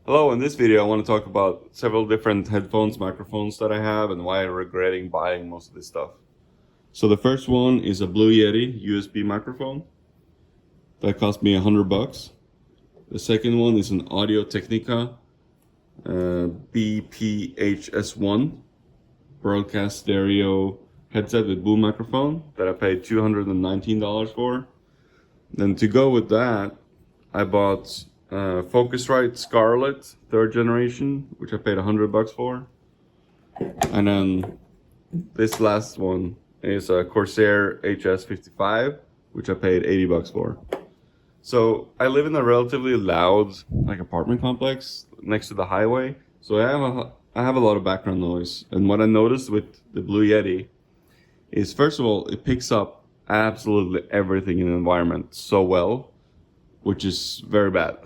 Hello, in this video I want to talk about several different headphones, microphones that I have and why I'm regretting buying most of this stuff. So the first one is a Blue Yeti USB microphone. That cost me $100. The second one is an Audio-Technica BPHS1 broadcast stereo headset with boom microphone that I paid $219 for. Then to go with that, I bought Focusrite Scarlet 3rd generation, which I paid $100 for. And then this last one is a Corsair HS55, which I paid $80 for. So I live in a relatively loud apartment complex next to the highway. So I have a lot of background noise. And what I noticed with the Blue Yeti is, first of all, it picks up absolutely everything in the environment so well, which is very bad,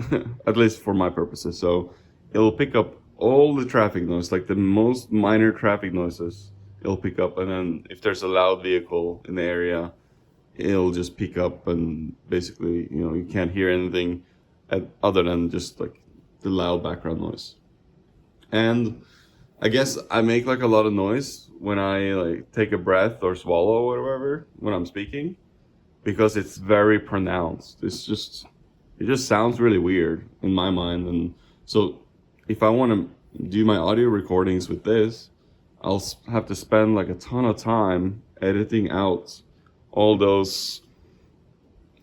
at least for my purposes. So it'll pick up all the traffic noise, like the most minor traffic noises, it'll pick up. And then if there's a loud vehicle in the area, it'll just pick up, and basically, you can't hear anything other than just like the loud background noise. And I guess I make like a lot of noise when I take a breath or swallow or whatever when I'm speaking, because it's very pronounced. It just sounds really weird in my mind. And so if I want to do my audio recordings with this, I'll have to spend like a ton of time editing out all those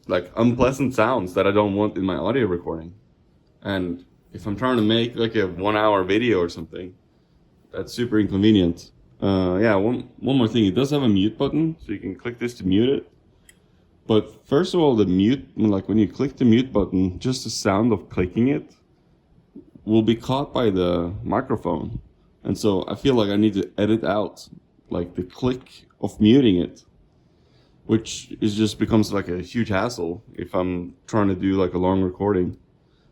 like unpleasant sounds that I don't want in my audio recording. And if I'm trying to make like a 1 hour video or something, that's super inconvenient. One more thing, it does have a mute button, so you can click this to mute it. But first of all, the mute, like when you click the mute button, just the sound of clicking it will be caught by the microphone. And so I feel like I need to edit out like the click of muting it, which just becomes like a huge hassle if I'm trying to do like a long recording.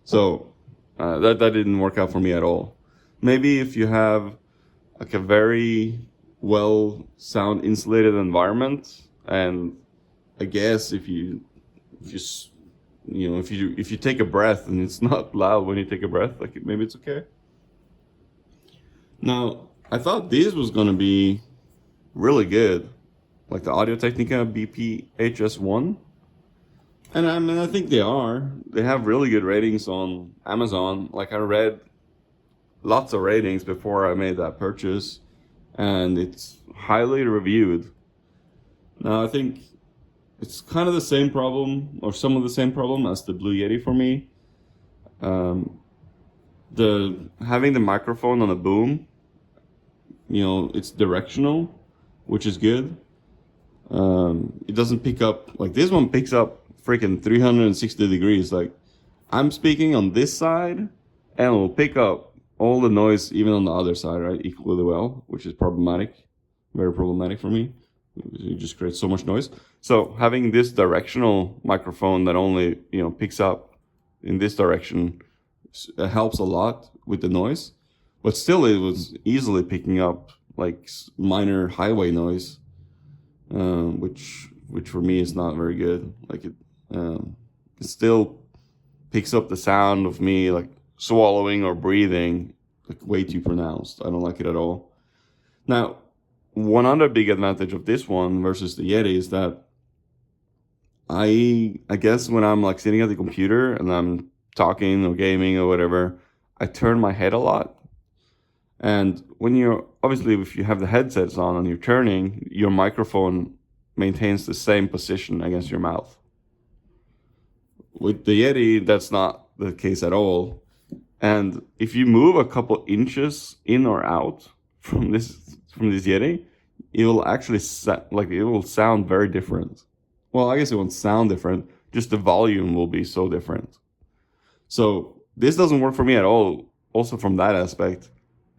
So that didn't work out for me at all. Maybe if you have like a very well sound insulated environment, and I guess if you take a breath and it's not loud when you take a breath, like maybe it's okay. Now, I thought this was gonna be really good, like the Audio-Technica BPHS1. And I think they are. They have really good ratings on Amazon. Like I read lots of ratings before I made that purchase, and it's highly reviewed. Now I think it's kind of the same problem, or some of the same problem as the Blue Yeti for me. Having the microphone on a boom, it's directional, which is good. It doesn't pick up, like this one picks up freaking 360 degrees. Like I'm speaking on this side and it'll pick up all the noise even on the other side, right, equally well, which is problematic, very problematic for me. It just creates so much noise. So having this directional microphone that only picks up in this direction helps a lot with the noise, but still it was easily picking up like minor highway noise, which for me is not very good. Like it still picks up the sound of me like swallowing or breathing like way too pronounced. I don't like it at all. Now, one other big advantage of this one versus the Yeti is that I guess when I'm like sitting at the computer and I'm talking or gaming or whatever, I turn my head a lot. And when obviously if you have the headsets on and you're turning, your microphone maintains the same position against your mouth. With the Yeti, that's not the case at all. And if you move a couple inches in or out from this Yeti, it will actually it will sound very different. Well, I guess it won't sound different, just the volume will be so different. So this doesn't work for me at all, also from that aspect,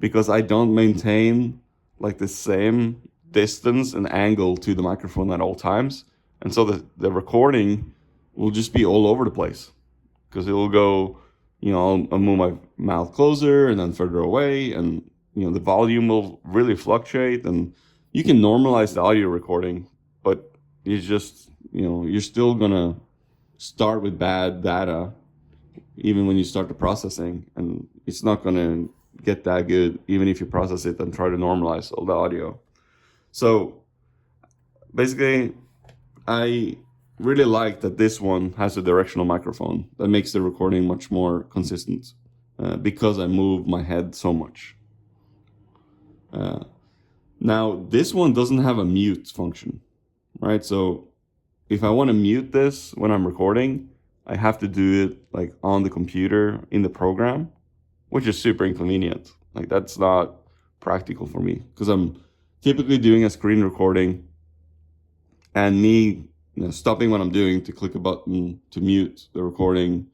because I don't maintain like the same distance and angle to the microphone at all times. And so the recording will just be all over the place, because it will go, I'll move my mouth closer and then further away, and the volume will really fluctuate. And you can normalize the audio recording, but you just you're still gonna start with bad data even when you start the processing, and it's not going to get that good even if you process it and try to normalize all the audio. So basically, I really like that this one has a directional microphone that makes the recording much more consistent, because I move my head so much. Now, this one doesn't have a mute function, right? So if I want to mute this when I'm recording, I have to do it like on the computer in the program, which is super inconvenient. Like, that's not practical for me, because I'm typically doing a screen recording, and me, stopping what I'm doing to click a button to mute the recording,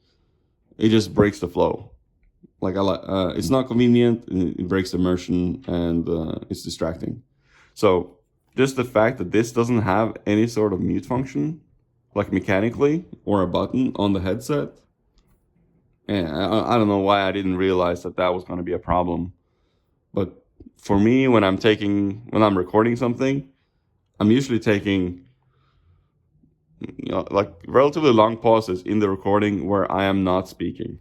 it just breaks the flow. Like, it's not convenient, it breaks the immersion, and it's distracting. So just the fact that this doesn't have any sort of mute function, like mechanically, or a button on the headset, and I don't know why I didn't realize that was going to be a problem. But for me, when I'm recording something, I'm usually taking like relatively long pauses in the recording where I am not speaking.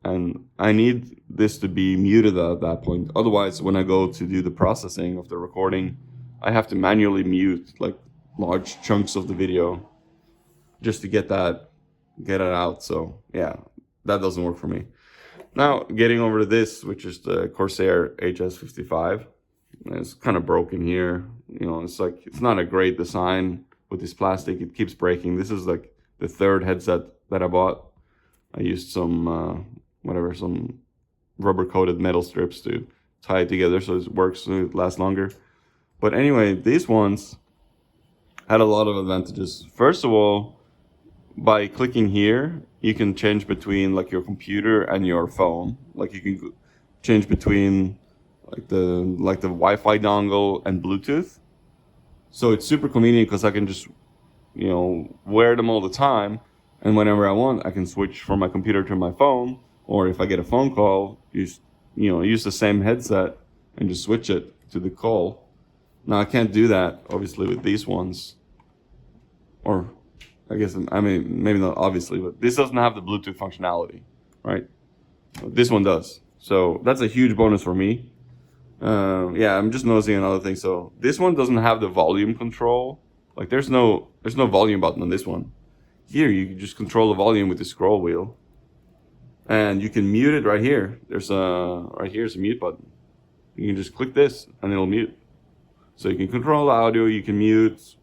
And I need this to be muted at that point. Otherwise, when I go to do the processing of the recording, I have to manually mute like large chunks of the video just to get it out. So yeah, that doesn't work for me. Now, getting over to this, which is the Corsair HS55. It's kind of broken here. It's not a great design with this plastic. It keeps breaking. This is like the third headset that I bought. I used some rubber coated metal strips to tie it together so it works, so it lasts longer. But anyway, these ones had a lot of advantages. First of all, by clicking here, you can change between like your computer and your phone. Like, you can change between like the Wi-Fi dongle and Bluetooth. So it's super convenient because I can just wear them all the time, and whenever I want, I can switch from my computer to my phone. Or if I get a phone call, use the same headset and just switch it to the call. Now, I can't do that, obviously, with these ones. Or, maybe not obviously, but this doesn't have the Bluetooth functionality, right? This one does. So that's a huge bonus for me. I'm just noticing another thing. So this one doesn't have the volume control. Like, there's no volume button on this one. Here, you can just control the volume with the scroll wheel. And you can mute it right here. Right here's a mute button. You can just click this and it'll mute. So you can control the audio, you can mute,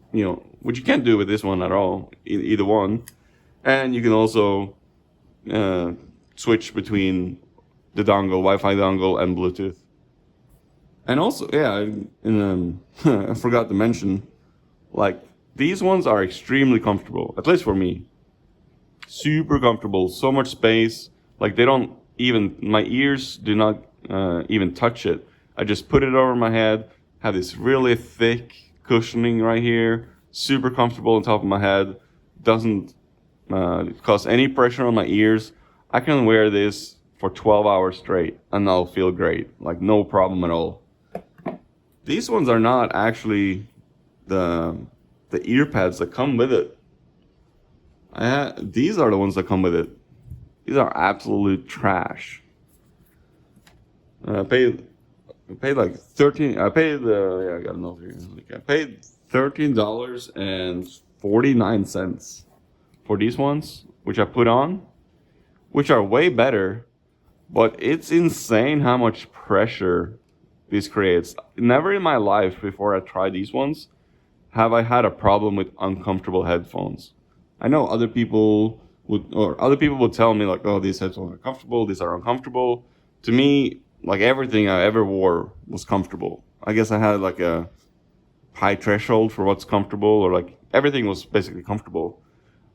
which you can't do with this one at all, either one. And you can also switch between the dongle, Wi-Fi dongle, and Bluetooth. And also, I forgot to mention, like, these ones are extremely comfortable, at least for me. Super comfortable, so much space. Like, my ears do not even touch it. I just put it over my head, have this really thick cushioning right here, super comfortable on top of my head, doesn't cause any pressure on my ears. I can wear this for 12 hours straight and I'll feel great, like no problem at all. These ones are not actually the Earpads that come with it. These are the ones that come with it. These are absolute trash. I paid like $13. I paid I got an over here. I paid $13.49 for these ones, which I put on, which are way better. But it's insane how much pressure this creates. Never in my life before I tried these ones have I had a problem with uncomfortable headphones. I know other people would tell me like, oh, these headphones are comfortable, these are uncomfortable. To me, like, everything I ever wore was comfortable. I guess I had like a high threshold for what's comfortable, or like everything was basically comfortable.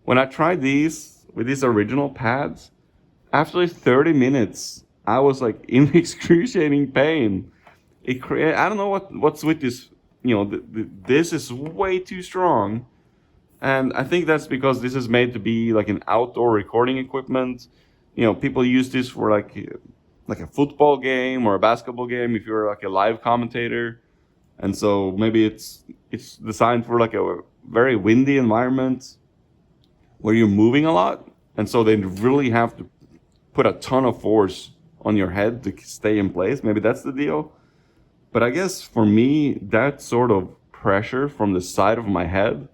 When I tried these with these original pads, after 30 minutes, I was like in excruciating pain. I don't know what's with this. This is way too strong. And I think that's because this is made to be like an outdoor recording equipment. People use this for like a football game or a basketball game if you're like a live commentator. And so maybe it's designed for like a very windy environment where you're moving a lot. And so they really have to put a ton of force on your head to stay in place. Maybe that's the deal. But I guess for me, that sort of pressure from the side of my head,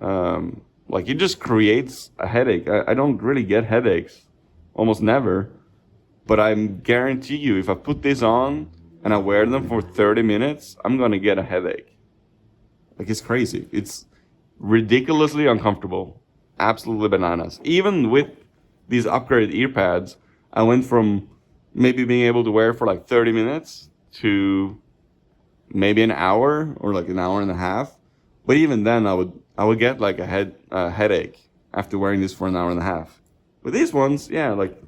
like it just creates a headache. I don't really get headaches, almost never. But I guarantee you, if I put this on and I wear them for 30 minutes, I'm gonna get a headache. Like, it's crazy. It's ridiculously uncomfortable. Absolutely bananas. Even with these upgraded earpads, I went from maybe being able to wear for like 30 minutes to maybe an hour or like an hour and a half. But even then, I would get like a headache after wearing this for an hour and a half. With these ones, yeah, like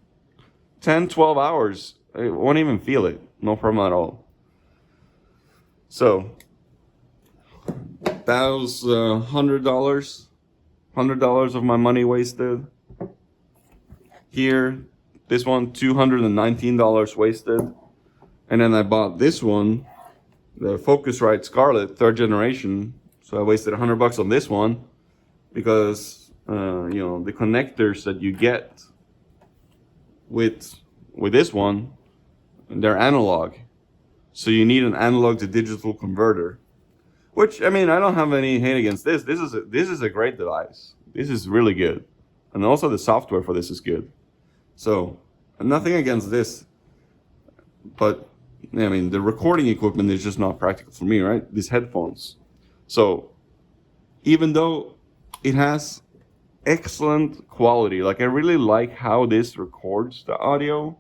10, 12 hours, I won't even feel it. No problem at all. So that was $100 of my money wasted. Here, this one, $219 wasted. And then I bought this one, the Focusrite Scarlet, 3rd generation. So I wasted $100 on this one because, you know, the connectors that you get with this one, they're analog. So you need an analog to digital converter. Which, I mean, I don't have any hate against this. This is a great device. This is really good. And also the software for this is good. So, nothing against this. But, I mean, the recording equipment is just not practical for me, right? These headphones. So, even though it has excellent quality, like I really like how this records the audio.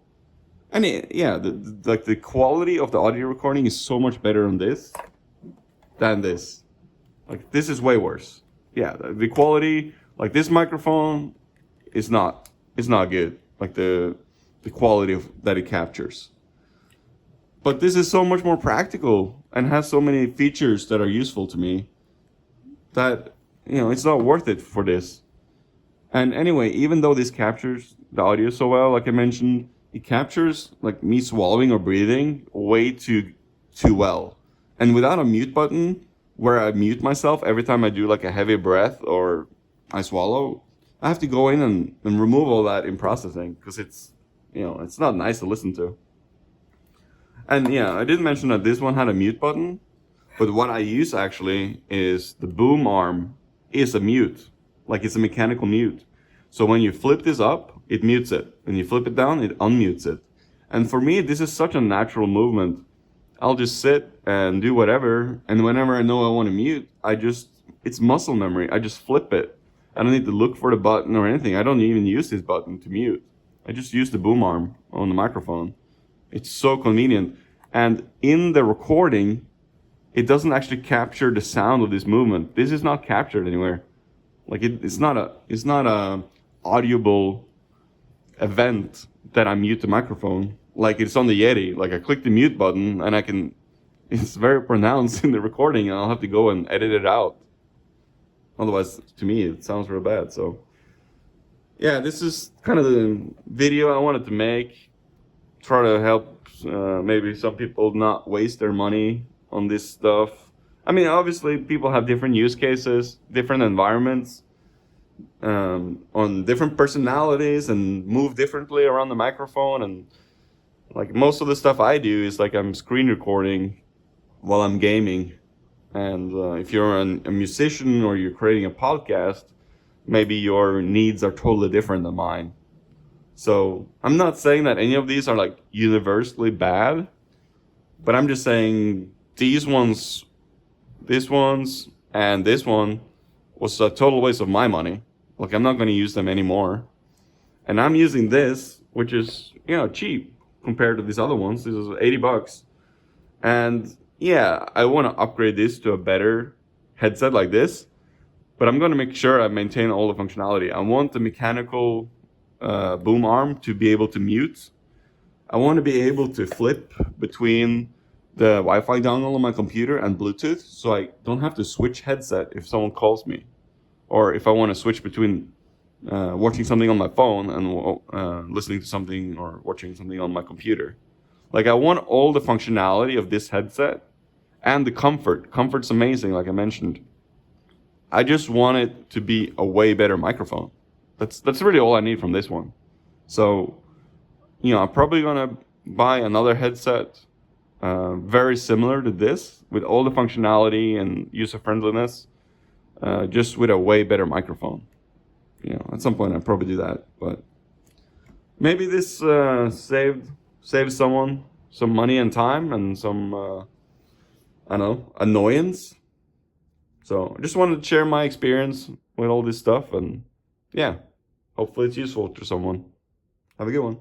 And yeah, the quality of the audio recording is so much better on this than this. Like, this is way worse. Yeah, the quality, like this microphone is not good. Like the quality that it captures. But this is so much more practical and has so many features that are useful to me that, you know, it's not worth it for this. And anyway, even though this captures the audio so well, like I mentioned, it captures like me swallowing or breathing way too well. And without a mute button where I mute myself every time I do like a heavy breath or I swallow, I have to go in and remove all that in processing because it's, you know, it's not nice to listen to. And yeah, I did mention that this one had a mute button, but what I use actually is the boom arm is a mute, like it's a mechanical mute. So when you flip this up, it mutes it. When you flip it down, it unmutes it. And for me, this is such a natural movement. I'll just sit and do whatever, and whenever I know I want to mute, it's muscle memory. I just flip it. I don't need to look for the button or anything. I don't even use this button to mute. I just use the boom arm on the microphone. It's so convenient. And in the recording, it doesn't actually capture the sound of this movement. This is not captured anywhere. Like it's not a audible event that I mute the microphone. Like it's on the Yeti. Like I click the mute button and it's very pronounced in the recording and I'll have to go and edit it out. Otherwise, to me, it sounds real bad. So yeah, this is kind of the video I wanted to make. Try to help maybe some people not waste their money on this stuff. I mean, obviously, people have different use cases, different environments, on different personalities and move differently around the microphone. And like most of the stuff I do is like I'm screen recording while I'm gaming. And if you're a musician or you're creating a podcast, maybe your needs are totally different than mine. So I'm not saying that any of these are like universally bad, but I'm just saying this ones, and this one was a total waste of my money. Like I'm not going to use them anymore. And I'm using this, which is, you know, cheap compared to these other ones. This is $80. And yeah, I want to upgrade this to a better headset like this, but I'm going to make sure I maintain all the functionality. I want the mechanical boom arm to be able to mute. I want to be able to flip between the Wi-Fi dongle on my computer and Bluetooth, so I don't have to switch headset if someone calls me, or if I want to switch between watching something on my phone and listening to something or watching something on my computer. Like I want all the functionality of this headset and the comfort. Comfort's amazing, like I mentioned. I just want it to be a way better microphone. That's really all I need from this one. So, you know, I'm probably gonna buy another headset very similar to this, with all the functionality and user friendliness, just with a way better microphone. You know, at some point I'll probably do that, but maybe this saved someone some money and time and some I don't know, annoyance. So I just wanted to share my experience with all this stuff, and yeah, hopefully it's useful to someone. Have a good one.